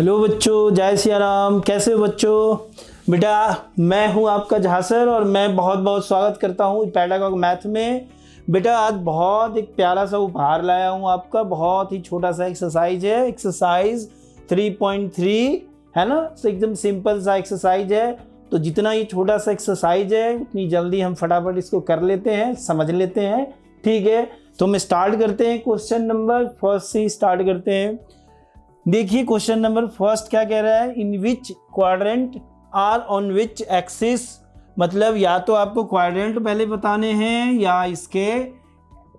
Hello बच्चों, जय सिया राम। कैसे हो बच्चों? बेटा मैं हूं आपका जहाँ सर और मैं बहुत बहुत स्वागत करता हूं पैडागॉग मैथ में। बेटा आज बहुत एक प्यारा सा उपहार लाया हूं आपका। बहुत ही छोटा सा एक्सरसाइज है, एक्सरसाइज 3.3 है ना। तो एकदम सिंपल सा एक्सरसाइज है। तो जितना ये छोटा सा एक्सरसाइज है उतनी जल्दी हम फटाफट इसको कर लेते हैं, समझ लेते हैं। ठीक है, तो हम स्टार्ट करते हैं। क्वेश्चन नंबर फर्स्ट से स्टार्ट करते हैं। देखिए क्वेश्चन नंबर फर्स्ट क्या कह रहा है, in which quadrant are on which axis. मतलब या तो आपको क्वाड्रेंट पहले बताने हैं या इसके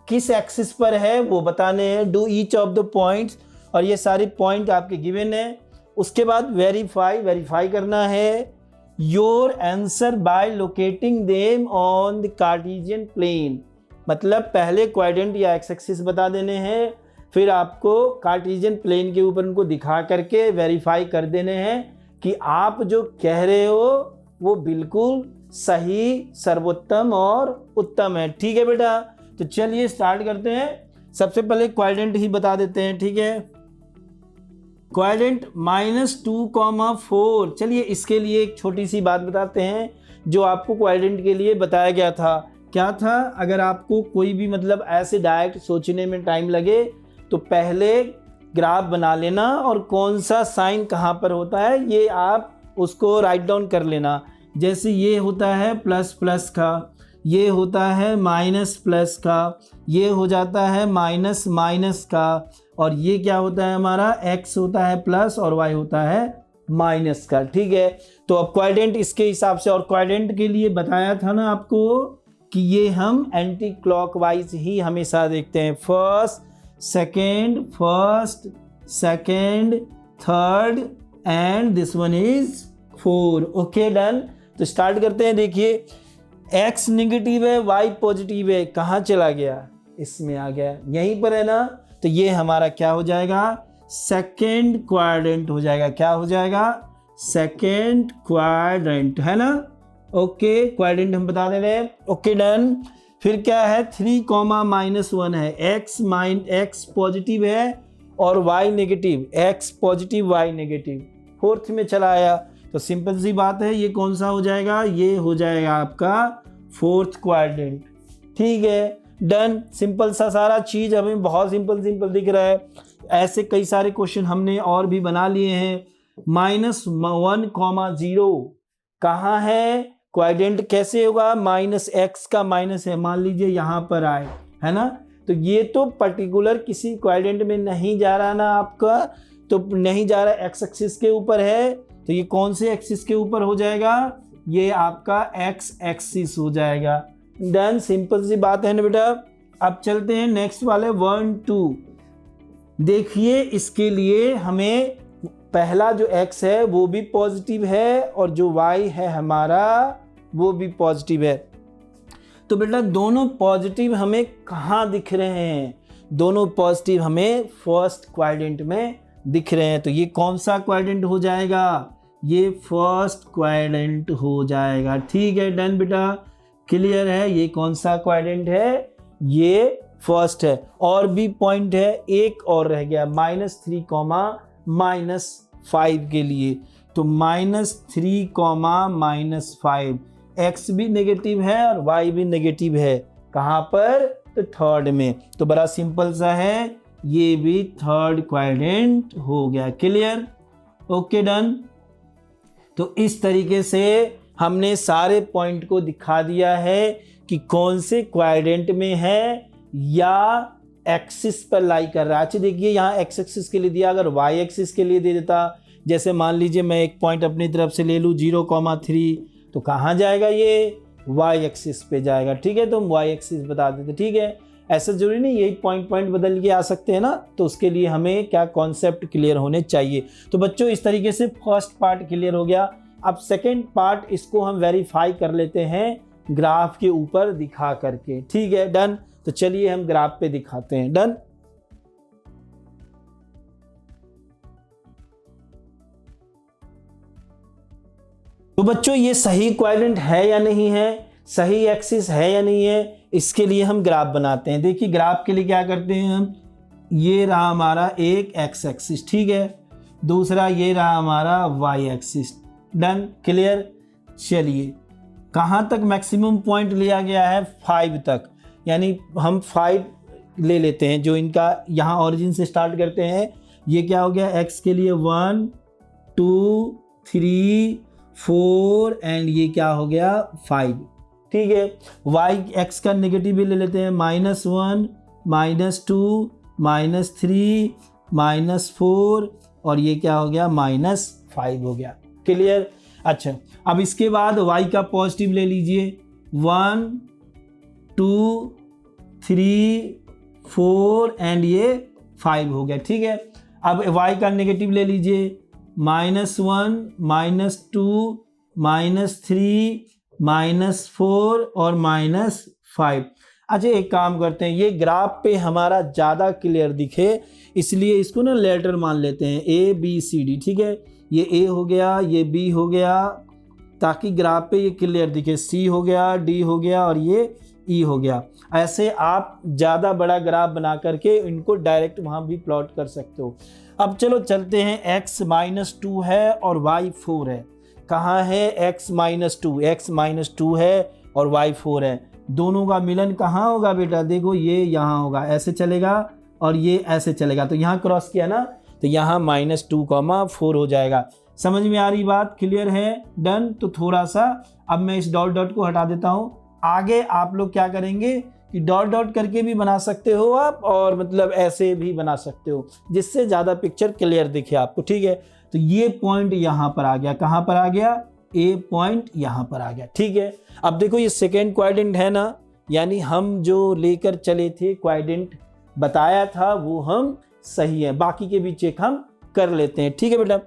किस एक्सिस पर है वो बताने हैं। Do each of the points, और ये सारे पॉइंट आपके गिवन है। उसके बाद वेरीफाई करना है your answer by locating them on the Cartesian plane. मतलब पहले क्वाड्रेंट या एक्स एक्सिस बता देने हैं, फिर आपको कार्टेशियन प्लेन के ऊपर उनको दिखा करके वेरीफाई कर देने हैं कि आप जो कह रहे हो वो बिल्कुल सही, सर्वोत्तम और उत्तम है। ठीक है बेटा, तो चलिए स्टार्ट करते हैं। सबसे पहले क्वाड्रेंट ही बता देते हैं। ठीक है, क्वाड्रेंट -2,4। चलिए इसके लिए एक छोटी सी बात बताते हैं जो आपको क्वाड्रेंट के लिए बताया गया था। क्या था, अगर आपको कोई भी मतलब ऐसे डायरेक्ट सोचने में टाइम लगे तो पहले ग्राफ बना लेना और कौन सा साइन कहाँ पर होता है ये आप उसको राइट डाउन कर लेना। जैसे ये होता है प्लस प्लस का, ये होता है माइनस प्लस का, ये हो जाता है माइनस माइनस का, और ये क्या होता है हमारा x होता है प्लस और y होता है माइनस का। ठीक है, तो अब क्वाड्रेंट इसके हिसाब से, और क्वाड्रेंट के लिए बताया था ना आपको कि ये हम एंटी क्लॉकवाइज ही हमेशा देखते हैं। First second third and this one is 4। Okay done. तो स्टार्ट करते हैं। देखिए x नेगेटिव है, y पॉजिटिव है, कहाँ चला गया, इसमें आ गया, यहीं पर है ना। तो ये हमारा क्या हो जाएगा, सेकेंड क्वाड्रेंट हो जाएगा। क्या हो जाएगा, सेकेंड क्वाड्रेंट है ना। ओके, क्वाड्रेंट हम बता दे रहे हैं। Okay done. फिर क्या है, 3,-1 है। x पॉजिटिव है और y negative, x positive y negative, fourth में चला आया। तो सिंपल सी बात है, ये कौन सा हो जाएगा, ये हो जाएगा आपका फोर्थ क्वाड्रेंट। ठीक है डन। सिंपल सा सारा चीज़ हमें बहुत सिंपल दिख रहा है। ऐसे कई सारे क्वेश्चन हमने और भी बना लिए हैं। -1,0 कहाँ है, क्वाड्रेंट कैसे होगा, -x का माइनस है, मान लीजिए यहाँ पर आए, है ना। तो ये तो पर्टिकुलर किसी क्वाड्रेंट में नहीं जा रहा ना आपका, तो नहीं जा रहा, एक्स एक्सिस के ऊपर है। तो ये कौन से एक्सिस के ऊपर हो जाएगा, ये आपका एक्स एक्सिस हो जाएगा। डन, सिंपल सी बात है ना बेटा। अब चलते हैं नेक्स्ट वाले 1, 2। देखिए इसके लिए हमें पहला जो x है वो भी पॉजिटिव है और जो y है हमारा वो भी पॉजिटिव है। तो बेटा दोनों पॉजिटिव हमें कहाँ दिख रहे हैं, दोनों पॉजिटिव हमें फर्स्ट क्वाड्रेंट में दिख रहे हैं। तो ये कौन सा क्वाड्रेंट हो जाएगा, ये फर्स्ट क्वाड्रेंट हो जाएगा। ठीक है डन बेटा, क्लियर है। ये कौन सा क्वाड्रेंट है, ये फर्स्ट है। और भी पॉइंट है, एक और रह गया, -3, -5 के लिए। तो -3, -5, x भी नेगेटिव है और y भी नेगेटिव है। कहाँ पर, तो थर्ड में। तो बड़ा सिंपल सा है, ये भी थर्ड क्वाड्रेंट हो गया। Clear, okay done. तो इस तरीके से हमने सारे पॉइंट को दिखा दिया है कि कौन से क्वाड्रेंट में है या एक्सिस पर लाई कर रहा है। अच्छा देखिए यहाँ एक्स एक्सिस के लिए दिया, अगर वाई एक्सिस के लिए दे देता, जैसे मान लीजिए मैं एक पॉइंट अपनी तरफ से ले लूँ 0,3, तो कहाँ जाएगा, ये वाई एक्सिस पे जाएगा। ठीक है, तो हम वाई एक्सिस बता देते। ठीक है, ऐसा जरूरी नहीं यही पॉइंट बदल के आ सकते हैं ना, तो उसके लिए हमें क्या कॉन्सेप्ट क्लियर होने चाहिए। तो बच्चों इस तरीके से फर्स्ट पार्ट क्लियर हो गया। अब सेकेंड पार्ट, इसको हम वेरीफाई कर लेते हैं ग्राफ के ऊपर दिखा करके। ठीक है डन। तो चलिए हम ग्राफ पे दिखाते हैं। डन। तो बच्चों ये सही क्वाड्रेंट है या नहीं है, सही एक्सिस है या नहीं है, इसके लिए हम ग्राफ बनाते हैं। देखिए ग्राफ के लिए क्या करते हैं हम, ये रहा हमारा एक एक्स एक्सिस। ठीक है, दूसरा ये रहा हमारा वाई एक्सिस। Done, clear. चलिए कहाँ तक मैक्सिमम पॉइंट लिया गया है, 5 तक, यानी हम 5 ले लेते हैं जो इनका यहाँ ओरिजिन से स्टार्ट करते हैं। ये क्या हो गया, x के लिए 1 2 3 4 एंड ये क्या हो गया 5, ठीक है। y x का नेगेटिव भी ले लेते हैं, -1 -2 -3 -4 और ये क्या हो गया -5 हो गया, क्लियर। अच्छा, अब इसके बाद y का पॉजिटिव ले लीजिए, 1 2 3 4 एंड ये 5 हो गया, ठीक है। अब y का नेगेटिव ले लीजिए, -1 -2 -3 -4 और -5। अच्छा, एक काम करते हैं, ये ग्राफ पे हमारा ज़्यादा क्लियर दिखे इसलिए इसको ना लेटर मान लेते हैं, ABCD, ठीक है। ये A हो गया, ये B हो गया, ताकि ग्राफ पे ये क्लियर दिखे, C हो गया, D हो गया और ये E हो गया। ऐसे आप ज़्यादा बड़ा ग्राफ बना करके इनको डायरेक्ट वहाँ भी प्लॉट कर सकते हो। अब चलो चलते हैं, x -2 है और y 4 है। कहाँ है x -2 है और y 4 है, दोनों का मिलन कहाँ होगा बेटा, देखो ये यहाँ होगा, ऐसे चलेगा और ये ऐसे चलेगा, तो यहाँ क्रॉस किया ना, तो यहाँ -2, 4 हो जाएगा। समझ में आ रही बात, क्लियर है, डन। तो थोड़ा सा अब मैं इस डॉट डॉट को हटा देता हूँ। आगे आप लोग क्या करेंगे कि डॉट डॉट करके भी बना सकते हो आप, और मतलब ऐसे भी बना सकते हो, जिससे ज़्यादा पिक्चर क्लियर दिखे आपको, ठीक है। तो ये पॉइंट यहाँ पर आ गया, कहाँ पर आ गया, ए पॉइंट यहाँ पर आ गया, ठीक है। अब देखो ये सेकेंड क्वाड्रेंट है ना, यानी हम जो लेकर चले थे क्वाड्रेंट बताया था वो हम सही है, बाकी के भी चेक हम कर लेते हैं, ठीक है बेटा।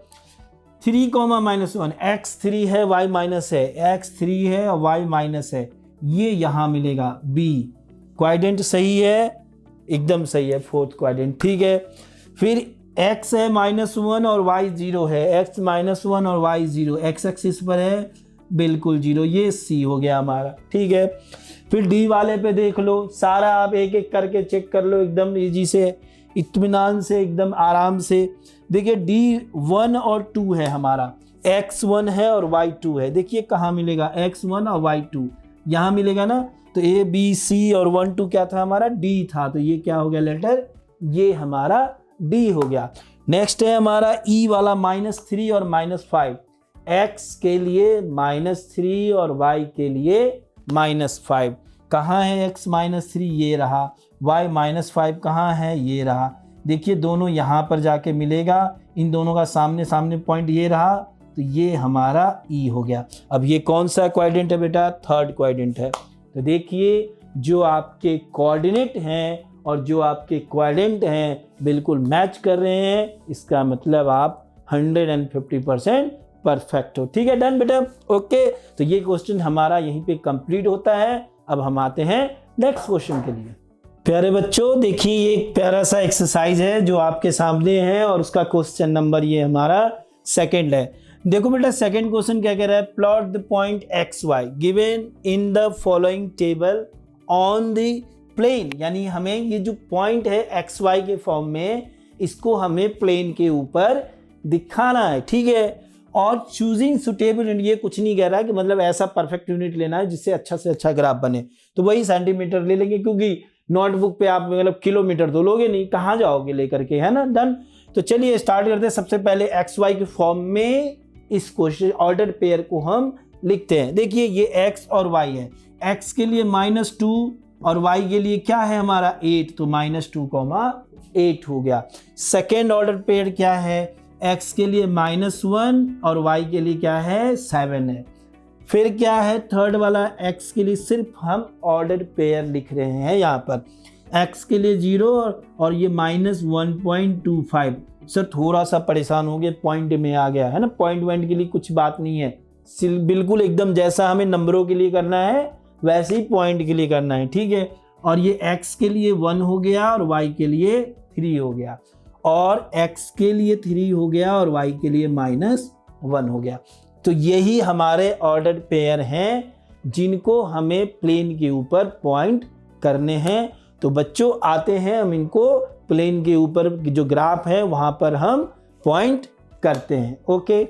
3, -1 x3 है, y माइनस है, x3 है और y माइनस है, ये यहाँ मिलेगा b। क्वाड्रेंट सही है, एकदम सही है, फोर्थ क्वाड्रेंट, ठीक है। फिर x है -1 और y 0 है, x -1 और y 0, x एक्सिस पर है बिल्कुल 0, ये c हो गया हमारा, ठीक है। फिर d वाले पे देख लो, सारा आप एक एक करके चेक कर लो एकदम इजी से, इत्मीनान से, एकदम आराम से। देखिए D1 और 2 है हमारा, x1 है और y2 है, देखिए कहाँ मिलेगा x1 और y2, यहाँ मिलेगा ना। तो A B C और 1 2 क्या था हमारा, D था, तो ये क्या हो गया लेटर, ये हमारा D हो गया। नेक्स्ट है हमारा E वाला -3 और -5, x के लिए -3 और y के लिए -5। कहाँ है x -3, ये रहा, y -5 कहाँ है, ये रहा। देखिए दोनों यहाँ पर जाके मिलेगा, इन दोनों का सामने सामने पॉइंट ये रहा, तो ये हमारा E हो गया। अब ये कौन सा क्वाड्रेंट है बेटा, थर्ड क्वाड्रेंट है। तो देखिए जो आपके कोऑर्डिनेट हैं और जो आपके क्वाड्रेंट हैं बिल्कुल मैच कर रहे हैं, इसका मतलब आप 150% परफेक्ट हो, ठीक है। डन बेटा, ओके। तो ये क्वेश्चन हमारा यहीं पे कंप्लीट होता है। अब हम आते हैं नेक्स्ट क्वेश्चन के लिए। प्यारे बच्चों देखिए, ये एक प्यारा सा एक्सरसाइज है जो आपके सामने है और उसका क्वेश्चन नंबर ये हमारा सेकंड है। देखो बेटा सेकंड क्वेश्चन क्या कह रहा है, plot the point X Y given in the following table on the plane. यानी हमें ये जो पॉइंट है एक्स वाई के फॉर्म में, इसको हमें प्लेन के ऊपर दिखाना है, ठीक है। और चूजिंग सुटेबल यूनिट, ये कुछ नहीं कह रहा है कि मतलब ऐसा परफेक्ट यूनिट लेना है जिससे अच्छा से अच्छा ग्राफ बने, तो वही सेंटीमीटर ले लेंगे, क्योंकि नोटबुक पे आप मतलब किलोमीटर तो लोगे नहीं, कहाँ जाओगे लेकर के, है ना। डन। तो चलिए स्टार्ट करते हैं। सबसे पहले एक्स वाई के फॉर्म में इस क्वेश्चन ऑर्डर पेयर को हम लिखते हैं। देखिए ये x और y है, x के लिए -2 और y के लिए क्या है हमारा 8, तो -2, 8 हो गया। सेकेंड ऑर्डर पेयर क्या है, x के लिए -1 और y के लिए क्या है 7 है। फिर क्या है थर्ड वाला, x के लिए सिर्फ हम ऑर्डर पेयर लिख रहे हैं यहाँ पर, x के लिए 0 और ये -1.25। सर थोड़ा सा परेशान हो गए, पॉइंट में आ गया है ना, पॉइंट वॉइंट के लिए कुछ बात नहीं है, बिल्कुल एकदम जैसा हमें नंबरों के लिए करना है वैसे ही पॉइंट के लिए करना है, ठीक है। और ये x के लिए 1 हो गया और y के लिए 3 हो गया, और x के लिए 3 हो गया और y के लिए -1 हो गया। तो यही हमारे ऑर्डर पेयर हैं जिनको हमें प्लेन के ऊपर पॉइंट करने हैं। तो बच्चों आते हैं हम इनको प्लेन के ऊपर जो ग्राफ है वहाँ पर हम पॉइंट करते हैं। ओके,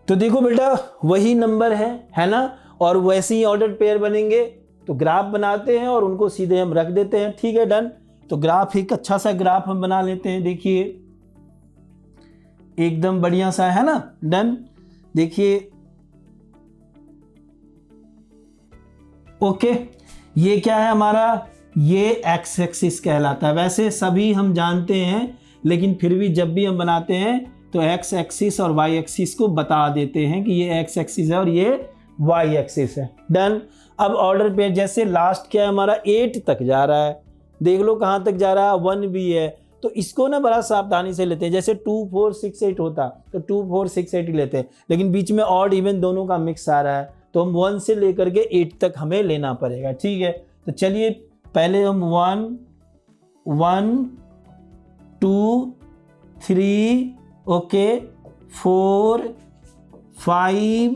तो देखो बेटा वही नंबर है ना, और वैसे ही ऑर्डर पेयर बनेंगे तो ग्राफ बनाते हैं और उनको सीधे हम रख देते हैं। ठीक है, डन। तो ग्राफ, एक अच्छा सा ग्राफ हम बना लेते हैं। देखिए एकदम बढ़िया सा है ना, डन। देखिए ओके, ये क्या है हमारा, ये एक्स एक्सिस कहलाता है। वैसे सभी हम जानते हैं, लेकिन फिर भी जब भी हम बनाते हैं तो एक्स एक्सिस और वाई एक्सिस को बता देते हैं कि ये एक्स एक्सिस है और ये वाई एक्सिस है। डन। अब ऑर्डर पे जैसे लास्ट क्या है हमारा, 8 तक जा रहा है। देख लो कहाँ तक जा रहा है, 1 भी है। तो इसको ना बड़ा सावधानी से लेते हैं। जैसे 2 4 6 8 होता तो 2 4 6 8 ही लेते हैं, लेकिन बीच में ऑड इवन दोनों का मिक्स आ रहा है, तो हम 1 से लेकर के 8 तक हमें लेना पड़ेगा। ठीक है, तो चलिए पहले हम 1 1 2 3 ओके 4 5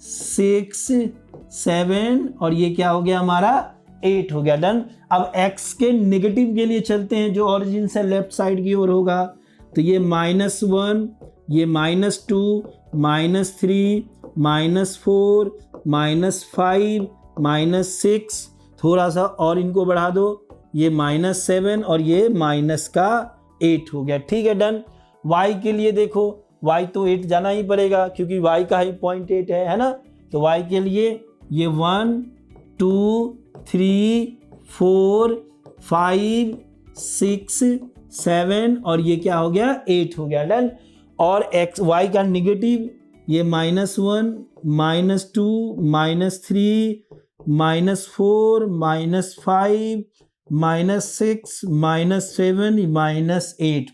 6 7 और ये क्या हो गया हमारा, 8 हो गया। डन। अब x के नेगेटिव के लिए चलते हैं, जो ओरिजिन से लेफ्ट साइड की ओर होगा। तो ये -1, ये -2, -3, -4, -5, -6, थोड़ा सा और इनको बढ़ा दो, ये -7 और ये -8 हो गया। ठीक है, डन। y के लिए देखो, y तो 8 जाना ही पड़ेगा क्योंकि y का ही 0.8 है ना। तो y के लिए ये 1 2 3 4 5 6 7 और ये क्या हो गया, 8 हो गया। डन। और x y का नेगेटिव ये -1 -2 -3 -4 -5 -6 -7 -8।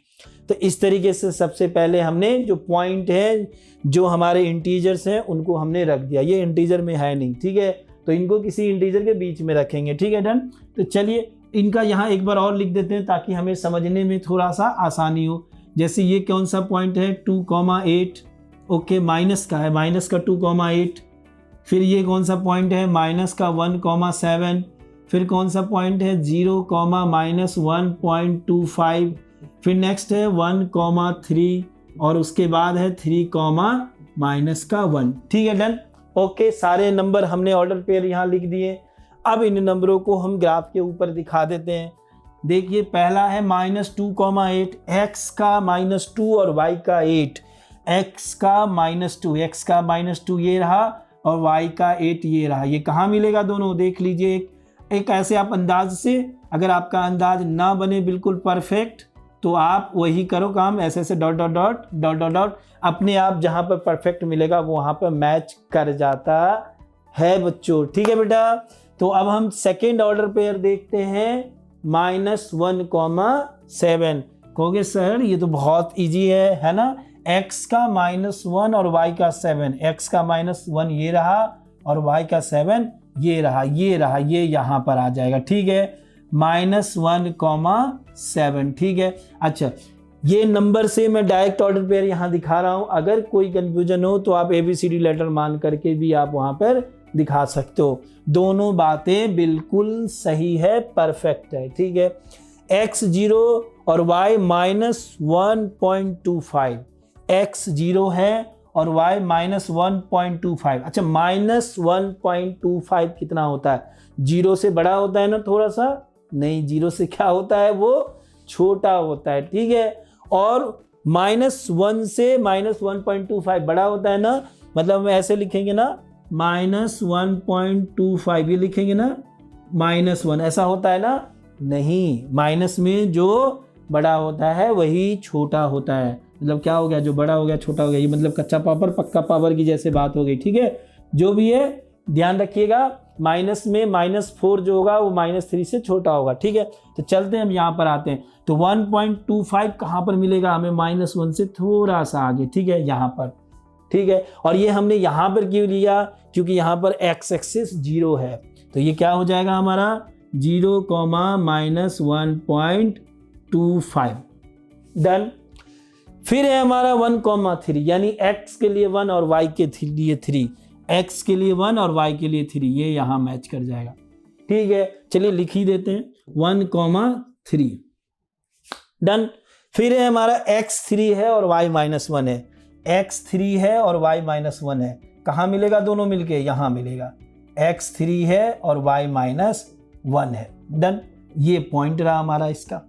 तो इस तरीके से सबसे पहले हमने जो पॉइंट है, जो हमारे इंटीजर्स हैं, उनको हमने रख दिया। ये इंटीजर में है नहीं, ठीक है, तो इनको किसी इंटीजर के बीच में रखेंगे। ठीक है, डन। तो चलिए इनका यहाँ एक बार और लिख देते हैं ताकि हमें समझने में थोड़ा सा आसानी हो। जैसे ये कौन सा पॉइंट है, 2,8 ओके, माइनस का है, माइनस का 2,8। फिर ये कौन सा पॉइंट है, माइनस का 1,7। फिर कौन सा पॉइंट है, 0,-1.25। फिर नेक्स्ट है 1,3 और उसके बाद है 3,-1। ठीक है, डन। ओके, सारे नंबर हमने ऑर्डर पेयर यहाँ लिख दिए। अब इन नंबरों को हम ग्राफ के ऊपर दिखा देते हैं। देखिए पहला है -2,8, x का -2 और y का 8। x का -2, x का -2 ये रहा और y का 8 ये रहा। ये कहाँ मिलेगा दोनों, देख लीजिए। एक ऐसे आप अंदाज से, अगर आपका अंदाज ना बने बिल्कुल परफेक्ट, तो आप वही करो काम, ऐसे ऐसे dot dot dot dot dot dot, अपने आप जहाँ पर परफेक्ट मिलेगा वहाँ पर मैच कर जाता है बच्चों। ठीक है बेटा। तो अब हम सेकेंड ऑर्डर पेयर देखते हैं, -1,7। कहोगे सर ये तो बहुत इजी है ना। x का -1 और y का 7, x का -1 ये रहा और y का 7 ये रहा, ये यहाँ पर आ जाएगा। ठीक है, -1,7। ठीक है, अच्छा ये नंबर से मैं डायरेक्ट ऑर्डर पेयर यहाँ दिखा रहा हूँ। अगर कोई कंफ्यूजन हो तो आप ABCD लेटर मान करके भी आप वहाँ पर दिखा सकते हो। दोनों बातें बिल्कुल सही है, परफेक्ट है। ठीक है, x 0 और y -1.25, x 0 है और y -1.25। अच्छा, -1.25 कितना होता है, 0 से बड़ा होता है ना थोड़ा सा, नहीं 0 से क्या होता है, वो छोटा होता है। ठीक है, और -1 से -1.25 बड़ा होता है ना, मतलब हम ऐसे लिखेंगे ना, -1.25 ये लिखेंगे ना, -1 ऐसा होता है ना, नहीं, माइनस में जो बड़ा होता है वही छोटा होता है। मतलब क्या हो गया, जो बड़ा हो गया छोटा हो गया, ये मतलब कच्चा पापड़ पक्का पापड़ की जैसे बात हो गई। ठीक है, जो भी है ध्यान रखिएगा, माइनस में -4 जो होगा वो -3 से छोटा होगा। ठीक है, तो चलते हैं हम यहाँ पर आते हैं। तो 1.25 कहाँ पर मिलेगा हमें, -1 से थोड़ा सा आगे। ठीक है, यहाँ पर। ठीक है, और ये हमने यहाँ पर क्यों लिया, क्योंकि यहाँ पर x एक्सिस 0 है, तो ये क्या हो जाएगा हमारा 0, -1.25। डन। फिर है हमारा 1,3, यानी x के लिए 1 और y के लिए 3, x के लिए 1 और y के लिए 3, ये यहाँ मैच कर जाएगा। ठीक है, चलिए लिख ही देते हैं 1,3। डन। फिर है हमारा x3 है और y-1 है, x3 है और y-1 है, कहाँ मिलेगा दोनों मिलके, यहाँ मिलेगा, x3 है और y-1 है। डन, ये पॉइंट रहा हमारा इसका।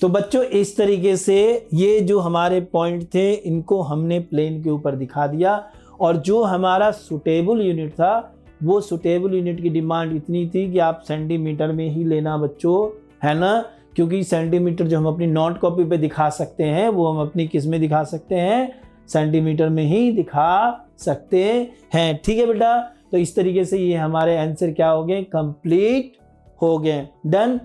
तो बच्चों इस तरीके से ये जो हमारे पॉइंट थे इनको हमने प्लेन के ऊपर दिखा दिया, और जो हमारा सुटेबल यूनिट था वो सुटेबल यूनिट की डिमांड इतनी थी कि आप सेंटीमीटर में ही लेना बच्चों, है ना, क्योंकि सेंटीमीटर जो हम अपनी नोट कॉपी पे दिखा सकते हैं वो हम अपनी किस में दिखा सकते हैं, सेंटीमीटर में ही दिखा सकते हैं। ठीक है बेटा, तो इस तरीके से ये हमारे आंसर क्या हो गए, कंप्लीट हो गए। डन,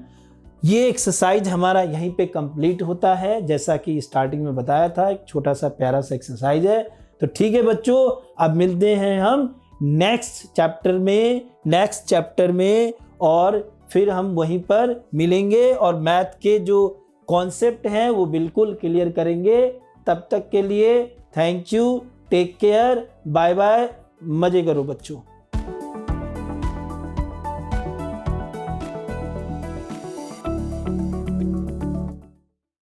ये एक्सरसाइज हमारा यहीं पे कंप्लीट होता है, जैसा कि स्टार्टिंग में बताया था, एक छोटा सा प्यारा सा एक्सरसाइज है। तो ठीक है बच्चों, अब मिलते हैं हम नेक्स्ट चैप्टर में और फिर हम वहीं पर मिलेंगे और मैथ के जो कॉन्सेप्ट हैं वो बिल्कुल क्लियर करेंगे। तब तक के लिए thank you, take care, bye bye, मजे करो बच्चों।